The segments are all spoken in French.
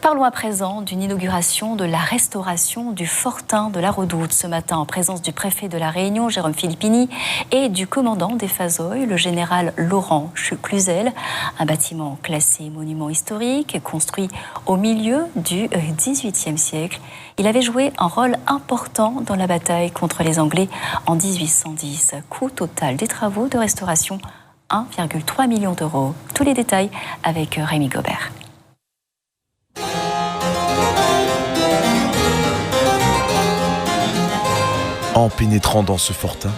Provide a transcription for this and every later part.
Parlons à présent d'une inauguration de la restauration du fortin de la Redoute ce matin en présence du préfet de la Réunion, Jérôme Filippini, et du commandant des Fazoilles, le général Laurent Cluzel. Un bâtiment classé monument historique, construit au milieu du XVIIIe siècle. Il avait joué un rôle important dans la bataille contre les Anglais en 1810. Coût total des travaux de restauration, 1,3 million d'euros. Tous les détails avec Rémi Gobert. En pénétrant dans ce fortin,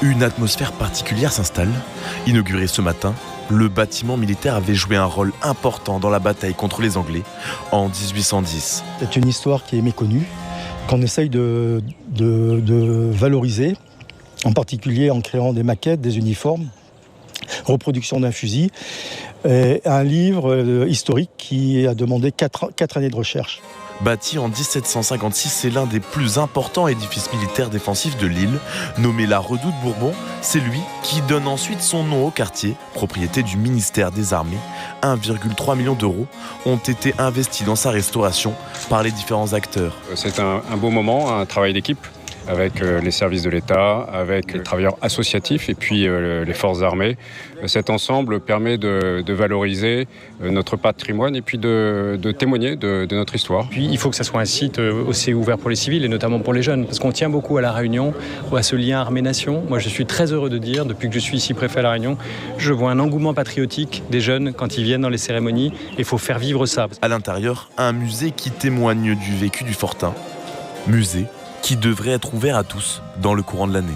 une atmosphère particulière s'installe. Inauguré ce matin, le bâtiment militaire avait joué un rôle important dans la bataille contre les Anglais en 1810. C'est une histoire qui est méconnue, qu'on essaye de valoriser, en particulier en créant des maquettes, des uniformes, reproduction d'un fusil, et un livre historique qui a demandé 4 années de recherche. Bâti en 1756, c'est l'un des plus importants édifices militaires défensifs de l'île. Nommé la Redoute Bourbon, c'est lui qui donne ensuite son nom au quartier, propriété du ministère des Armées. 1,3 million d'euros ont été investis dans sa restauration par les différents acteurs. C'est un beau moment, un travail d'équipe avec les services de l'État, avec les travailleurs associatifs et puis les forces armées. Cet ensemble permet de valoriser notre patrimoine et puis de témoigner de notre histoire. Puis il faut que ça soit un site aussi ouvert pour les civils et notamment pour les jeunes, parce qu'on tient beaucoup à La Réunion, à ce lien armée-nation. Moi je suis très heureux de dire, depuis que je suis ici préfet à La Réunion, je vois un engouement patriotique des jeunes quand ils viennent dans les cérémonies, et il faut faire vivre ça. À l'intérieur, un musée qui témoigne du vécu du fortin. Musée qui devrait être ouvert à tous dans le courant de l'année.